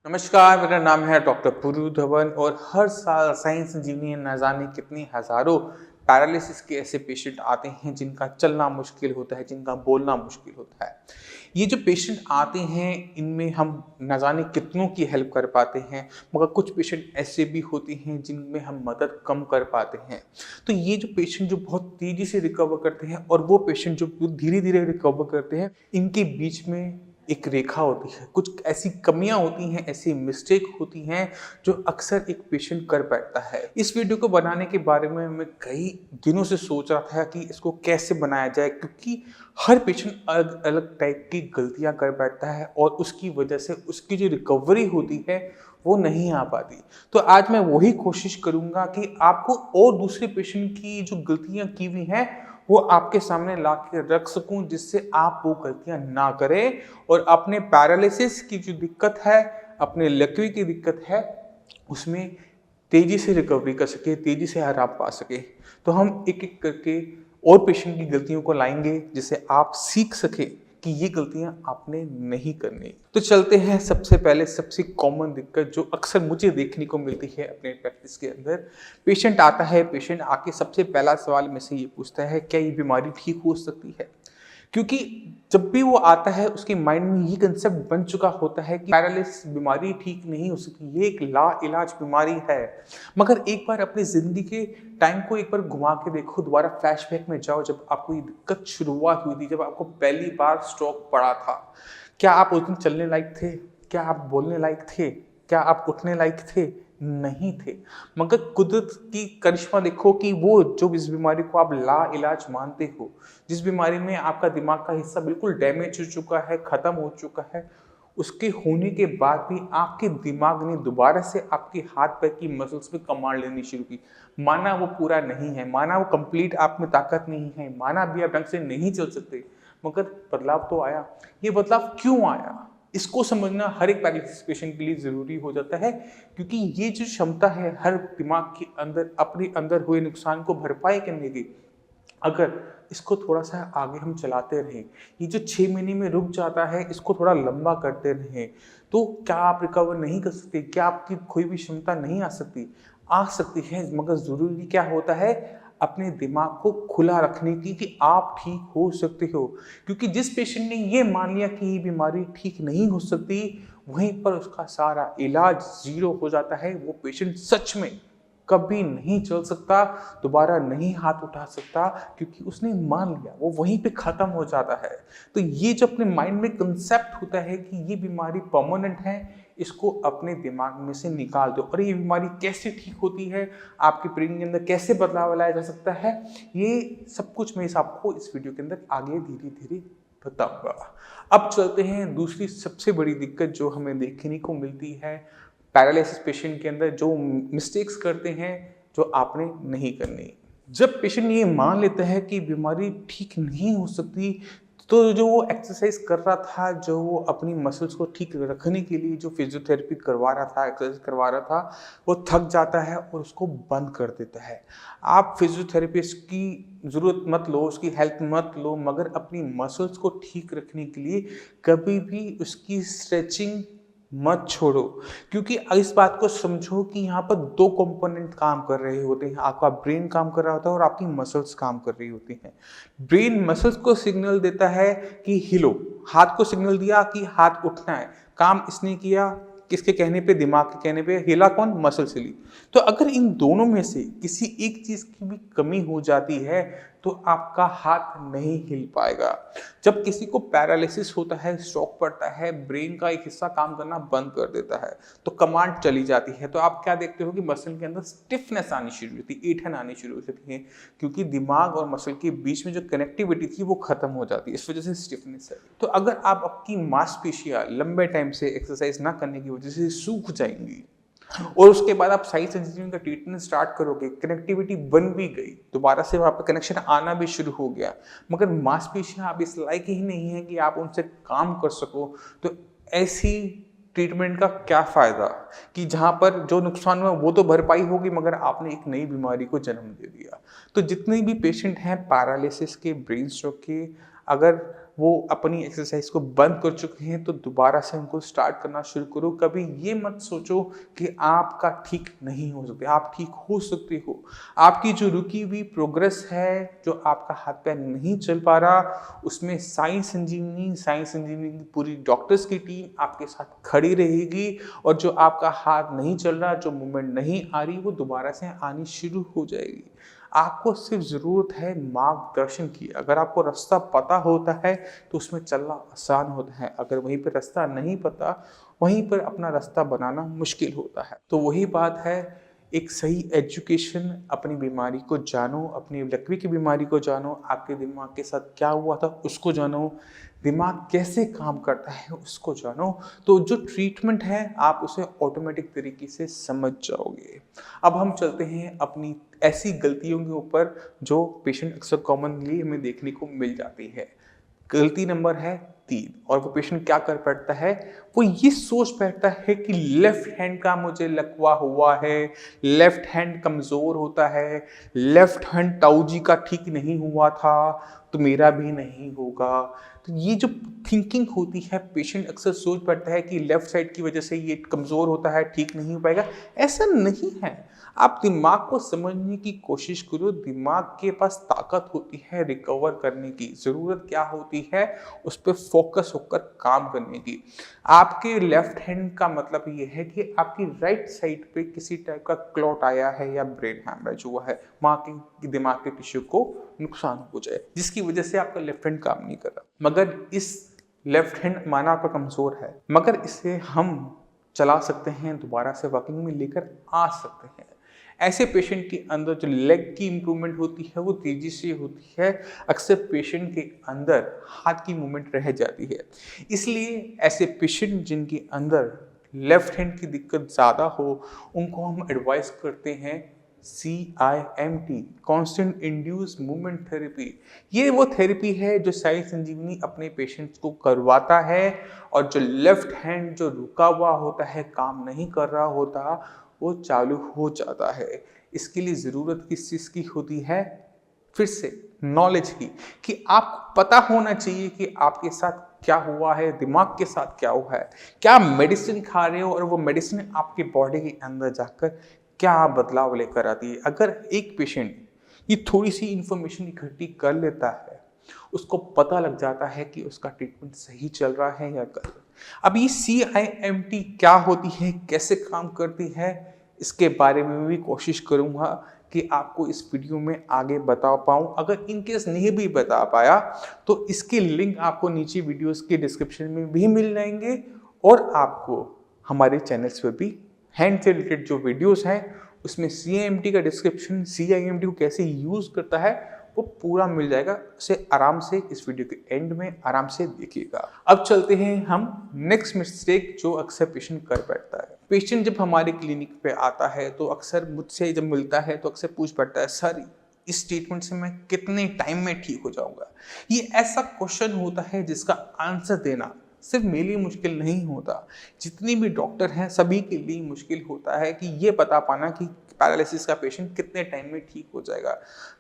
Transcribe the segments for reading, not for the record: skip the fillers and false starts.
नमस्कार, मेरा नाम है डॉक्टर पुरु धवन और हर साल साइंस इंजीनियर न जाने कितने हजारों पैरालिसिस के ऐसे पेशेंट आते हैं जिनका चलना मुश्किल होता है, जिनका बोलना मुश्किल होता है। ये जो पेशेंट आते हैं इनमें हम न जाने कितनों की हेल्प कर पाते हैं, मगर कुछ पेशेंट ऐसे भी होते हैं जिनमें हम मदद कम कर पाते हैं। तो ये जो पेशेंट जो बहुत तेज़ी से रिकवर करते हैं और वो पेशेंट जो धीरे-धीरे रिकवर करते हैं, इनके बीच में एक रेखा होती है, कुछ ऐसी कमियां होती हैं, ऐसी मिस्टेक होती हैं जो अक्सर एक पेशेंट कर बैठता है। इस वीडियो को बनाने के बारे में मैं कई दिनों से सोच रहा था कि इसको कैसे बनाया जाए, क्योंकि हर पेशेंट अलग अलग टाइप की गलतियां कर बैठता है और उसकी वजह से उसकी जो रिकवरी होती है वो नहीं आ पाती। तो आज मैं वही कोशिश करूंगा कि आपको और दूसरे पेशेंट की जो गलतियां की हुई हैं वो आपके सामने ला के रख सकूं, जिससे आप वो गलतियां ना करें और अपने पैरालिसिस की जो दिक्कत है, अपने लकवी की दिक्कत है, उसमें तेजी से रिकवरी कर सके, तेजी से आराम पा सके। तो हम एक एक करके और पेशेंट की गलतियों को लाएंगे जिससे आप सीख सके कि ये गलतियां आपने नहीं करनी। तो चलते हैं सबसे पहले सबसे कॉमन दिक्कत जो अक्सर मुझे देखने को मिलती है अपने प्रैक्टिस के अंदर। पेशेंट आता है, पेशेंट आके सबसे पहला सवाल में से ये पूछता है क्या ये बीमारी ठीक हो सकती है। क्योंकि जब भी वो आता है उसके माइंड में ये कंसेप्ट बन चुका होता है कि पैरालिसिस बीमारी ठीक नहीं हो सकती, ये एक ला इलाज बीमारी है। मगर एक बार अपनी जिंदगी के टाइम को एक बार घुमा के देखो, दोबारा फ्लैशबैक में जाओ, जब आपको ये दिक्कत शुरुआत हुई थी, जब आपको पहली बार स्ट्रोक पड़ा था, क्या आप उस दिन चलने लायक थे? क्या आप बोलने लायक थे? क्या आप उठने लायक थे? नहीं थे। मगर कुदरत की करिश्मा देखो कि वो जो इस बीमारी को आप ला इलाज मानते हो, जिस बीमारी में आपका दिमाग का हिस्सा बिल्कुल डैमेज हो चुका है, खत्म हो चुका है, उसके होने के बाद भी आपके दिमाग ने दोबारा से आपके हाथ पैर की मसल्स पे कमांड लेनी शुरू की। माना वो पूरा नहीं है, माना वो कंप्लीट आप में ताकत नहीं है, माना भी आप ढंग से नहीं चल सकते, मगर बदलाव तो आया। ये बदलाव क्यों आया, इसको समझना हर एक पैरालिसिस पेशेंट के लिए ज़रूरी हो जाता है, क्योंकि ये जो क्षमता है हर दिमाग के अंदर अपने अंदर हुए नुकसान को भरपाई करने की, अगर इसको थोड़ा सा आगे हम चलाते रहें, ये जो 6 महीने में रुक जाता है इसको थोड़ा लंबा करते रहें, तो क्या आप रिकवर नहीं कर सकते? क्या आपकी कोई भी क्षमता नहीं आ सकती? आ सकती है, मगर ज़रूरी क्या होता है अपने दिमाग को खुला रखने की कि आप ठीक हो सकते हो। क्योंकि जिस पेशेंट ने ये मान लिया कि ये बीमारी ठीक नहीं हो सकती, वहीं पर उसका सारा इलाज ज़ीरो हो जाता है। वो पेशेंट सच में कभी नहीं चल सकता, दोबारा नहीं हाथ उठा सकता, क्योंकि उसने मान लिया, वो वहीं पे ख़त्म हो जाता है। तो ये जो अपने माइंड में कंसेप्ट होता है कि ये बीमारी परमानेंट है, इसको अपने दिमाग में से निकाल दो। और ये बीमारी कैसे ठीक होती है, आपके ब्रेन के अंदर कैसे बदलाव लाया जा सकता है, ये सब कुछ मैं आपको इस वीडियो के अंदर आगे धीरे धीरे बताऊंगा। अब चलते हैं दूसरी सबसे बड़ी दिक्कत जो हमें देखने को मिलती है पैरालिसिस पेशेंट के अंदर, जो मिस्टेक्स करते हैं जो आपने नहीं करनी। जब पेशेंट ये मान लेता है कि बीमारी ठीक नहीं हो सकती, तो जो वो एक्सरसाइज कर रहा था, जो वो अपनी मसल्स को ठीक रखने के लिए जो फिजियोथेरेपी करवा रहा था, एक्सरसाइज करवा रहा था, वो थक जाता है और उसको बंद कर देता है। आप फिजियोथेरेपिस्ट की ज़रूरत मत लो, उसकी हेल्प मत लो, मगर अपनी मसल्स को ठीक रखने के लिए कभी भी उसकी स्ट्रेचिंग मत छोड़ो। क्योंकि इस बात को समझो कि यहाँ पर 2 कंपोनेंट काम कर रहे होते हैं, आपका ब्रेन काम कर रहा होता है और आपकी मसल्स काम कर रही होती हैं। ब्रेन मसल्स को सिग्नल देता है कि हिलो, हाथ को सिग्नल दिया कि हाथ उठना है, काम इसने किया, किसके कहने पे? दिमाग के कहने पे। हिला कौन? मसल्स हिली। तो अगर इन दोनों में से किसी एक चीज की भी कमी हो जाती है तो आपका हाथ नहीं हिल पाएगा। जब किसी को पैरालिसिस होता है, स्ट्रोक पड़ता है, ब्रेन का एक हिस्सा काम करना बंद कर देता है, तो कमांड चली जाती है। तो आप क्या देखते हो कि मसल के अंदर स्टिफनेस आनी शुरू होती है, ऐंठन आनी शुरू होती है, क्योंकि दिमाग और मसल के बीच में जो कनेक्टिविटी थी वो खत्म हो जाती है, इस वजह से स्टिफनेस है। तो अगर आप आपकी मांसपेशियां लंबे टाइम से एक्सरसाइज ना करने की वजह से सूख जाएंगी और उसके बाद आप साइंस इंजीनियरिंग का ट्रीटमेंट स्टार्ट करोगे, कनेक्टिविटी बन भी गई, दोबारा से वहाँ पर कनेक्शन आना भी शुरू हो गया, मगर मांसपेशियां आप इस लायक ही नहीं है कि आप उनसे काम कर सको, तो ऐसी ट्रीटमेंट का क्या फ़ायदा कि जहाँ पर जो नुकसान हुआ वो तो भरपाई होगी, मगर आपने एक नई बीमारी को जन्म दे दिया। तो जितने भी पेशेंट हैं पैरालिसिस के, ब्रेन स्ट्रोक के, अगर वो अपनी एक्सरसाइज को बंद कर चुके हैं तो दोबारा से उनको स्टार्ट करना शुरू करो। कभी ये मत सोचो कि आपका ठीक नहीं हो सकते, आप ठीक हो सकते हो। आपकी जो रुकी हुई प्रोग्रेस है, जो आपका हाथ पैर नहीं चल पा रहा, उसमें साई संजीवनी की पूरी डॉक्टर्स की टीम आपके साथ खड़ी रहेगी और जो आपका हाथ नहीं चल रहा, जो मूवमेंट नहीं आ रही, वो दोबारा से आनी शुरू हो जाएगी। आपको सिर्फ ज़रूरत है मार्गदर्शन की। अगर आपको रास्ता पता होता है तो उसमें चलना आसान होता है, अगर वहीं पर रास्ता नहीं पता, वहीं पर अपना रास्ता बनाना मुश्किल होता है। तो वही बात है, एक सही एजुकेशन, अपनी बीमारी को जानो, अपनी लकवी की बीमारी को जानो, आपके दिमाग के साथ क्या हुआ था उसको जानो, दिमाग कैसे काम करता है उसको जानो, तो जो ट्रीटमेंट है आप उसे ऑटोमेटिक तरीके से समझ जाओगे। अब हम चलते हैं अपनी ऐसी गलतियों के ऊपर जो पेशेंट अक्सर कॉमनली हमें देखने को मिल जाती है। गलती नंबर है 3, और वो पेशेंट क्या कर बैठता है, वो ये सोच बैठता है कि लेफ्ट हैंड का मुझे लकवा हुआ है, लेफ्ट हैंड कमज़ोर होता है, लेफ्ट हैंड ताऊजी का ठीक नहीं हुआ था तो मेरा भी नहीं होगा। तो ये जो थिंकिंग होती है, पेशेंट अक्सर सोच बैठता है कि लेफ्ट साइड की वजह से ये कमज़ोर होता है, ठीक नहीं हो पाएगा। ऐसा नहीं है। आप दिमाग को समझने की कोशिश करो, दिमाग के पास ताकत होती है रिकवर करने की, ज़रूरत क्या होती है उस पर फोकस होकर काम करने की। आपके लेफ्ट हैंड का मतलब ये है कि आपकी राइट साइड पे किसी टाइप का क्लॉट आया है या ब्रेन हैमरेज हुआ है, वहाँ के दिमाग के टिश्यू को नुकसान हो जाए, जिसकी वजह से आपका लेफ्ट हैंड काम नहीं कर रहा। मगर इस लेफ्ट हैंड माना आपका कमज़ोर है, मगर इसे हम चला सकते हैं, दोबारा से वर्किंग में लेकर आ सकते हैं। ऐसे पेशेंट के अंदर जो लेग की इम्प्रूवमेंट होती है वो तेज़ी से होती है। अक्सर पेशेंट के अंदर हाथ की मूवमेंट रह जाती है। इसलिए ऐसे पेशेंट जिनके अंदर लेफ्ट हैंड की दिक्कत ज़्यादा हो, उनको हम एडवाइस करते हैं CIMT, constant induce movement therapy. ये वो थेरेपी है जो साई संजीवनी अपने पेशेंट्स को करवाता है, और जो लेफ्ट हैंड जो रुका हुआ होता है, काम नहीं कर रहा होता, वो चालू हो जाता है। इसके लिए ज़रूरत किस चीज़ की होती है, फिर से नॉलेज की, कि आपको पता होना चाहिए कि आपके साथ क्या हुआ है, दिमाग के साथ क्या हुआ है, क्या मेडिसिन खा रहे हो और वो मेडिसिन आपके बॉडी के अंदर जाकर क्या बदलाव लेकर आती है। अगर एक पेशेंट ये थोड़ी सी इंफॉर्मेशन इकट्ठी कर लेता है, उसको पता लग जाता है कि उसका ट्रीटमेंट सही चल रहा है या गलत। अब ये CIMT क्या होती है, कैसे काम करती है, इसके बारे में भी कोशिश करूँगा कि आपको इस वीडियो में आगे बता पाऊँ। अगर इन केस नहीं भी बता पाया तो इसके लिंक आपको नीचे वीडियोस के डिस्क्रिप्शन में भी मिल जाएंगे, और आपको हमारे चैनल्स पर भी हैंड से रिलेटेड जो वीडियोस हैं उसमें CIMT का डिस्क्रिप्शन, CIMT को कैसे यूज़ करता है वो पूरा मिल जाएगा। उसे आराम से इस वीडियो के एंड में आराम से देखिएगा। अब चलते हैं हम नेक्स्ट मिस्टेक जो अक्सर पेशेंट कर बैठता है। पेशेंट जब हमारे क्लिनिक पे आता है तो अक्सर मुझसे जब मिलता है तो अक्सर पूछ बैठता है, सर इस ट्रीटमेंट से मैं कितने टाइम में ठीक हो जाऊंगा। ये ऐसा क्वेश्चन होता है जिसका आंसर देना सिर्फ मेरे लिए मुश्किल नहीं होता, जितने भी डॉक्टर हैं सभी के लिए मुश्किल होता है कि ये बता पाना कि पैरालिसिस का पेशेंट कितने टाइम में ठीक हो जाएगा।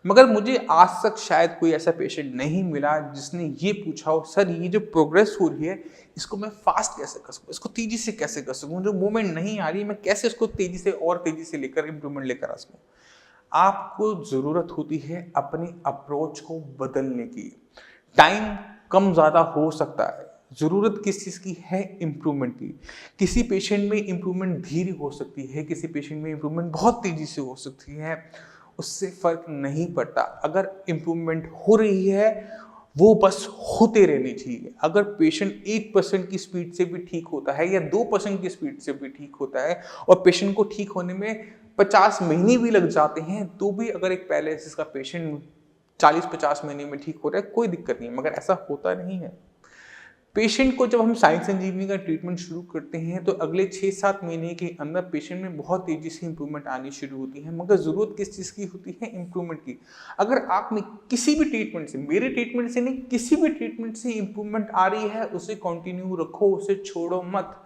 मगर मुझे आज तक शायद कोई ऐसा पेशेंट नहीं मिला जिसने ये पूछा हो, सर ये जो प्रोग्रेस हो रही है इसको मैं फास्ट कैसे कर सकूँ, इसको तेज़ी से कैसे कर सकूँ, जो मूवमेंट नहीं आ रही मैं कैसे इसको तेज़ी से और तेज़ी से लेकर इम्प्रूवमेंट लेकर आ सकूँ। आपको ज़रूरत होती है अपनी अप्रोच को बदलने की। टाइम कम ज़्यादा हो सकता है, ज़रूरत किस चीज़ की है, इम्प्रूवमेंट की। किसी पेशेंट में इम्प्रूवमेंट धीरे हो सकती है, किसी पेशेंट में इम्प्रूवमेंट बहुत तेज़ी से हो सकती है, उससे फ़र्क नहीं पड़ता। अगर इम्प्रूवमेंट हो रही है वो बस होते रहनी चाहिए। अगर पेशेंट 1% की स्पीड से भी ठीक होता है या 2% की स्पीड से भी ठीक होता है और पेशेंट को ठीक होने में 50 महीने भी लग जाते हैं, तो भी अगर एक पैरालिसिस का पेशेंट 40-50 महीने में ठीक हो रहा है कोई दिक्कत नहीं है। मगर ऐसा होता नहीं है। पेशेंट को जब हम साई संजीवनी का ट्रीटमेंट शुरू करते हैं तो अगले 6-7 महीने के अंदर पेशेंट में बहुत तेज़ी से इंप्रूवमेंट आनी शुरू होती है। मगर ज़रूरत किस चीज़ की होती है, इंप्रूवमेंट की। अगर आप में किसी भी ट्रीटमेंट से, मेरे ट्रीटमेंट से नहीं, किसी भी ट्रीटमेंट से इंप्रूवमेंट आ रही है उसे कंटिन्यू रखो, उसे छोड़ो मत,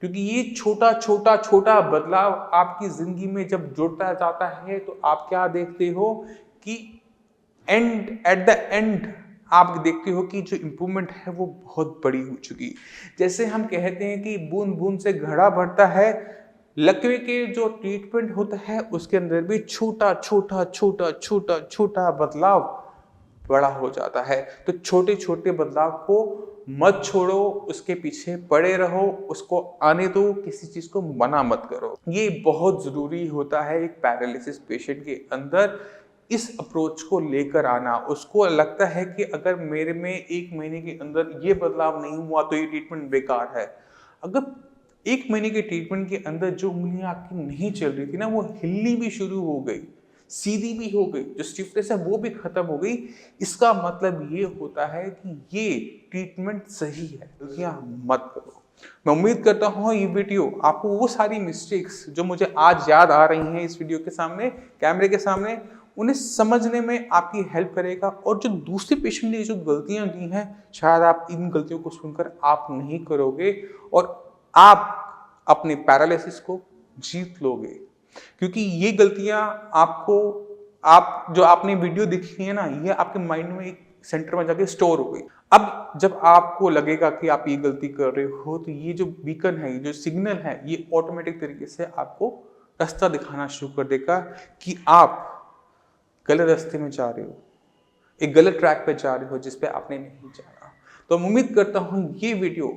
क्योंकि ये छोटा छोटा छोटा बदलाव आपकी ज़िंदगी में जब जुड़ता जाता है तो आप क्या देखते हो कि एट द एंड आप देखते हो कि जो इम्प्रूवमेंट है वो बहुत बड़ी हो चुकी। जैसे हम कहते हैं कि बूंद बूंद से घड़ा भरता है, लकवे के जो ट्रीटमेंट होता है उसके अंदर भी छोटा छोटा छोटा छोटा छोटा बदलाव बड़ा हो जाता है। तो छोटे छोटे बदलाव को मत छोड़ो, उसके पीछे पड़े रहो, उसको आने दो, किसी चीज को मना मत करो। ये बहुत जरूरी होता है एक पैरालिसिस पेशेंट के अंदर इस अप्रोच को लेकर आना। उसको लगता है कि अगर मेरे में 1 महीने के अंदर ये बदलाव नहीं हुआ तो ये ट्रीटमेंट बेकार है। अगर 1 महीने के ट्रीटमेंट के अंदर जो उंगलियां आपकी नहीं चल रही थी ना, वो हिलनी भी शुरू हो गई, सीधी भी हो गई, जो स्टिफनेस है वो भी खत्म हो गई, इसका मतलब ये होता है कि ये ट्रीटमेंट सही है। गलतियां मत करो। मैं उम्मीद करता हूँ ये वीडियो आपको वो सारी मिस्टेक्स जो मुझे आज याद आ रही हैं इस वीडियो के सामने, कैमरे के सामने, उन्हें समझने में आपकी हेल्प करेगा। और जो दूसरे पेशेंट ने जो गलतियां की हैं, शायद आप इन गलतियों को सुनकर आप नहीं करोगे और आप अपने पैरालिसिस को जीत लोगे। क्योंकि ये गलतियां आप जो आपने वीडियो देखी है ना, ये आपके माइंड में एक सेंटर में जाके स्टोर हो गई। अब जब आपको लगेगा कि आप ये गलती कर रहे हो, तो ये जो बीकन है, ये जो सिग्नल है, ये ऑटोमेटिक तरीके से आपको रास्ता दिखाना शुरू कर देगा कि आप गलत रास्ते में जा रहे हो, एक गलत ट्रैक पे जा रहे हो जिस पे आपने नहीं जाना। तो मैं उम्मीद करता हूँ ये वीडियो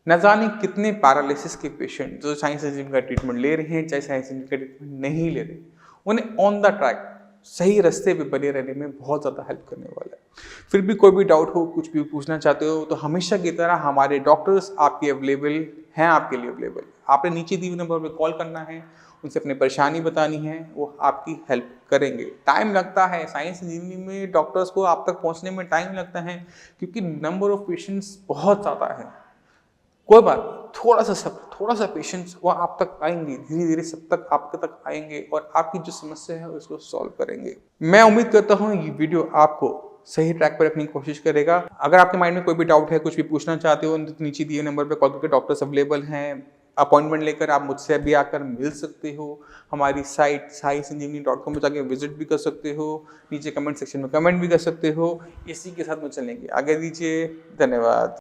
न जाने कितने पैरालिसिस के पेशेंट जो साइंस एंजिन का ट्रीटमेंट ले रहे हैं, चाहे साइंस एंजिन का ट्रीटमेंट नहीं ले रहे, उन्हें ऑन द ट्रैक सही रास्ते पे बने रहने में बहुत ज़्यादा हेल्प करने वाला है। फिर भी कोई भी डाउट हो, कुछ भी पूछना चाहते हो, तो हमेशा की तरह हमारे डॉक्टर्स आपके अवेलेबल हैं, आपके लिए अवेलेबल। आपने नीचे दी हुई नंबर पर कॉल करना है, उनसे अपनी परेशानी बतानी है, वो आपकी हेल्प करेंगे। टाइम लगता है, साइंस इंजीनियरिंग में डॉक्टर्स को आप तक पहुंचने में टाइम लगता है, क्योंकि नंबर ऑफ पेशेंट्स बहुत ज़्यादा है। कोई बात, थोड़ा सा पेशेंस, वो आप तक आएंगे, धीरे धीरे सब तक आपके तक आएंगे और आपकी जो समस्या है उसको सॉल्व करेंगे। मैं उम्मीद करता हूँ ये वीडियो आपको सही ट्रैक पर रखने की कोशिश करेगा। अगर आपके माइंड में कोई भी डाउट है, कुछ भी पूछना चाहते हो, तो नीचे दिए नंबर पर कॉल करके डॉक्टर्स अवेलेबल हैं। अपॉइंटमेंट लेकर आप मुझसे भी आकर मिल सकते हो। हमारी साइट sciencengineering.com पर जाके विजिट भी कर सकते हो। नीचे कमेंट सेक्शन में कमेंट भी कर सकते हो। इसी के साथ में चलेंगे, आगे दीजिए। धन्यवाद।